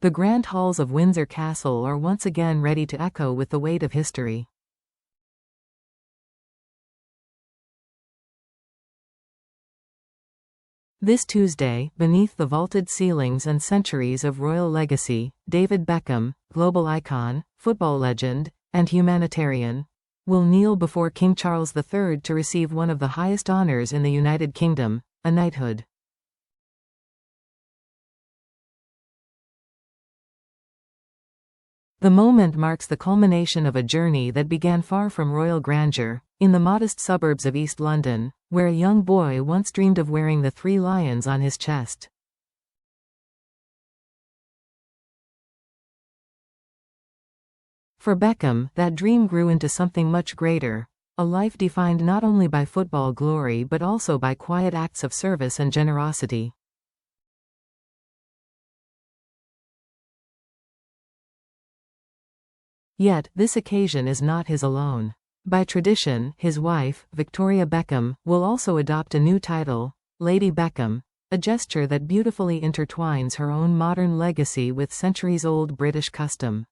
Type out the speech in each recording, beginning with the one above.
The grand halls of Windsor Castle are once again ready to echo with the weight of history. This Tuesday, beneath the vaulted ceilings and centuries of royal legacy, David Beckham, global icon, football legend, and humanitarian, will kneel before King Charles III to receive one of the highest honors in the United Kingdom, a knighthood. The moment marks the culmination of a journey that began far from royal grandeur, in the modest suburbs of East London, where a young boy once dreamed of wearing the 3 lions on his chest. For Beckham, that dream grew into something much greater, a life defined not only by football glory but also by quiet acts of service and generosity. Yet, this occasion is not his alone. By tradition, his wife, Victoria Beckham, will also adopt a new title, Lady Beckham, a gesture that beautifully intertwines her own modern legacy with centuries-old British custom.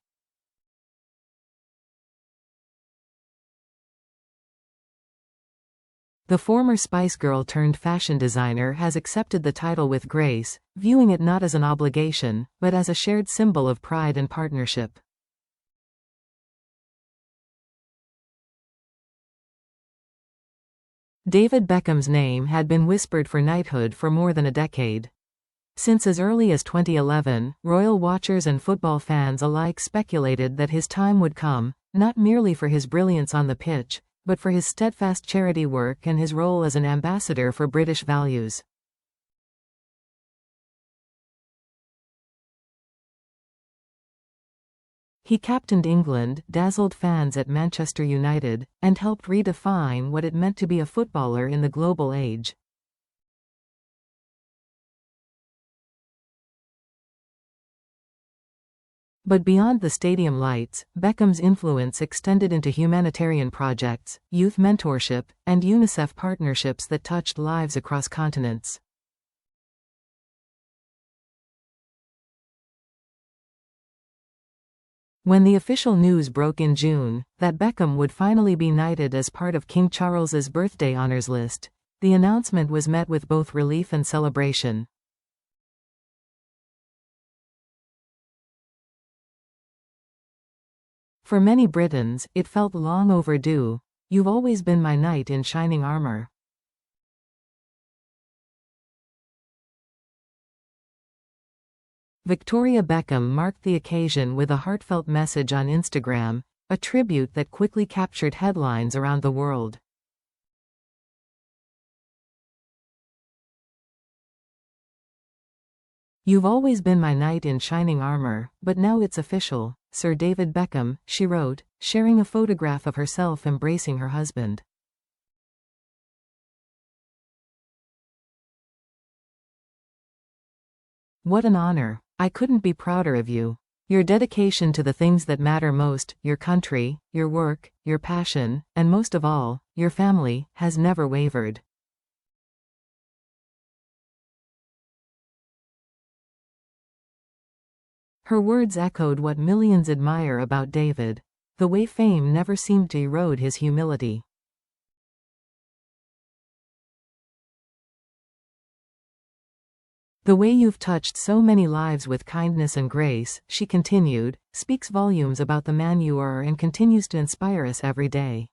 The former Spice Girl turned fashion designer has accepted the title with grace, viewing it not as an obligation, but as a shared symbol of pride and partnership. David Beckham's name had been whispered for knighthood for more than a decade. Since as early as 2011, royal watchers and football fans alike speculated that his time would come, not merely for his brilliance on the pitch, but for his steadfast charity work and his role as an ambassador for British values. He captained England, dazzled fans at Manchester United, and helped redefine what it meant to be a footballer in the global age. But beyond the stadium lights, Beckham's influence extended into humanitarian projects, youth mentorship, and UNICEF partnerships that touched lives across continents. When the official news broke in June, that Beckham would finally be knighted as part of King Charles's birthday honors list, the announcement was met with both relief and celebration. For many Britons, it felt long overdue. "You've always been my knight in shining armor." Victoria Beckham marked the occasion with a heartfelt message on Instagram, a tribute that quickly captured headlines around the world. "You've always been my knight in shining armor, but now it's official, Sir David Beckham," she wrote, sharing a photograph of herself embracing her husband. "What an honor. I couldn't be prouder of you. Your dedication to the things that matter most, your country, your work, your passion, and most of all, your family, has never wavered." Her words echoed what millions admire about David: the way fame never seemed to erode his humility. "The way you've touched so many lives with kindness and grace," she continued, "speaks volumes about the man you are and continues to inspire us every day."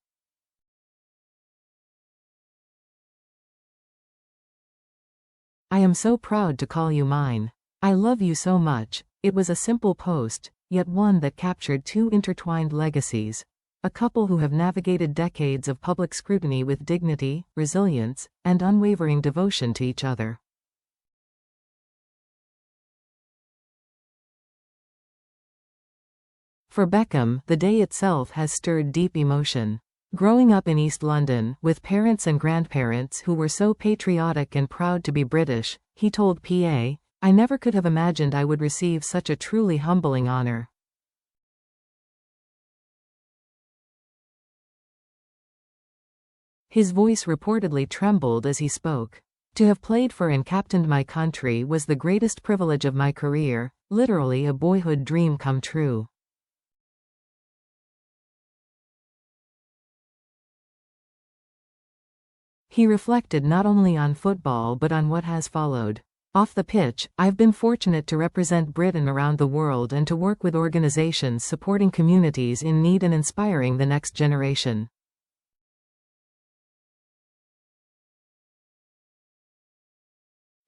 "I am so proud to call you mine. I love you so much." It was a simple post, yet one that captured 2 intertwined legacies: a couple who have navigated decades of public scrutiny with dignity, resilience, and unwavering devotion to each other. For Beckham, the day itself has stirred deep emotion. Growing up in East London, with parents and grandparents who were so patriotic and proud to be British, he told PA, "I never could have imagined I would receive such a truly humbling honor." His voice reportedly trembled as he spoke. "To have played for and captained my country was the greatest privilege of my career, literally a boyhood dream come true. He reflected not only on football but on what has followed. Off the pitch, I've been fortunate to represent Britain around the world and to work with organizations supporting communities in need and inspiring the next generation.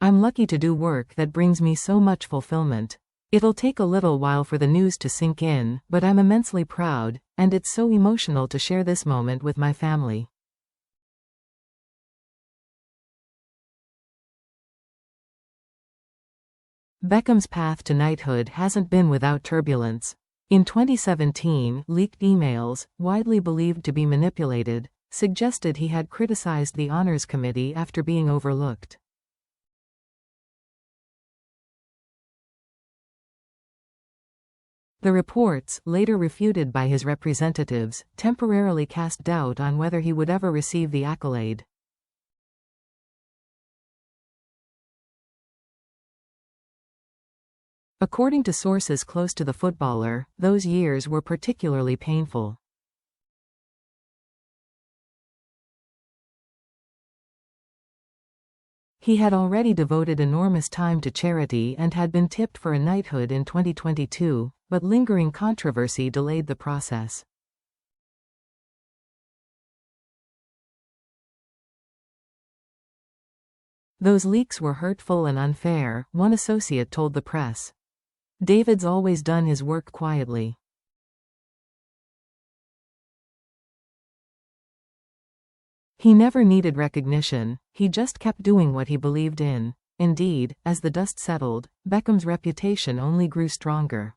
I'm lucky to do work that brings me so much fulfillment. It'll take a little while for the news to sink in, but I'm immensely proud, and it's so emotional to share this moment with my family. Beckham's path to knighthood hasn't been without turbulence. In 2017, leaked emails, widely believed to be manipulated, suggested he had criticized the Honors Committee after being overlooked. The reports, later refuted by his representatives, temporarily cast doubt on whether he would ever receive the accolade. According to sources close to the footballer, those years were particularly painful. He had already devoted enormous time to charity and had been tipped for a knighthood in 2022, but lingering controversy delayed the process. Those leaks were hurtful and unfair, one associate told the press. David's always done his work quietly. He never needed recognition, he just kept doing what he believed in. Indeed, as the dust settled, Beckham's reputation only grew stronger.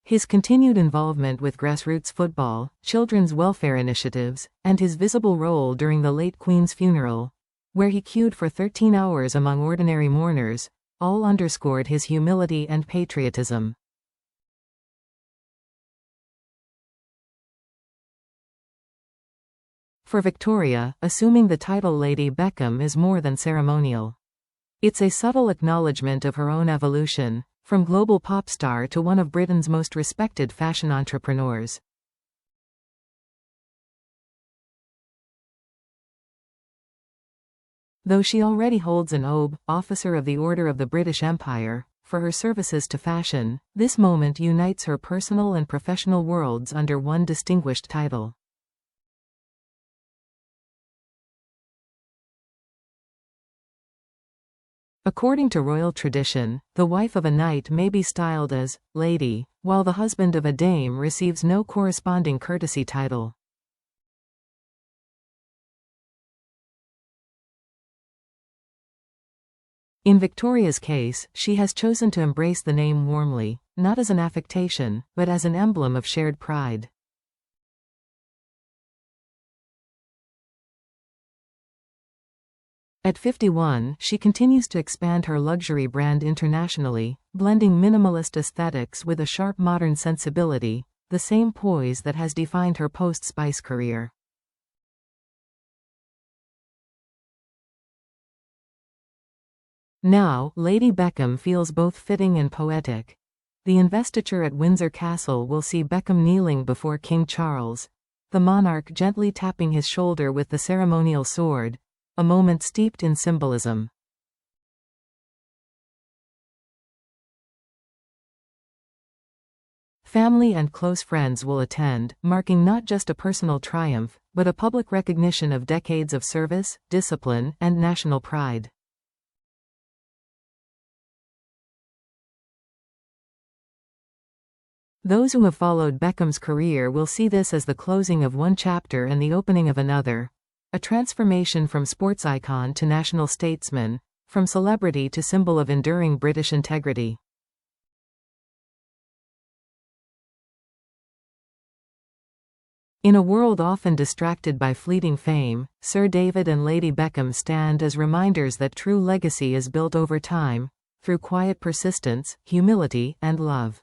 His continued involvement with grassroots football, children's welfare initiatives, and his visible role during the late Queen's funeral, where he queued for 13 hours among ordinary mourners, all underscored his humility and patriotism. For Victoria, assuming the title Lady Beckham is more than ceremonial. It's a subtle acknowledgement of her own evolution, from global pop star to one of Britain's most respected fashion entrepreneurs. Though she already holds an OBE, Officer of the Order of the British Empire, for her services to fashion, this moment unites her personal and professional worlds under one distinguished title. According to royal tradition, the wife of a knight may be styled as Lady, while the husband of a dame receives no corresponding courtesy title. In Victoria's case, she has chosen to embrace the name warmly, not as an affectation, but as an emblem of shared pride. At 51, she continues to expand her luxury brand internationally, blending minimalist aesthetics with a sharp modern sensibility, the same poise that has defined her post-Spice career. Now, Lady Beckham feels both fitting and poetic. The investiture at Windsor Castle will see Beckham kneeling before King Charles, the monarch gently tapping his shoulder with the ceremonial sword, a moment steeped in symbolism. Family and close friends will attend, marking not just a personal triumph, but a public recognition of decades of service, discipline, and national pride. Those who have followed Beckham's career will see this as the closing of one chapter and the opening of another. A transformation from sports icon to national statesman, from celebrity to symbol of enduring British integrity. In a world often distracted by fleeting fame, Sir David and Lady Beckham stand as reminders that true legacy is built over time, through quiet persistence, humility, and love.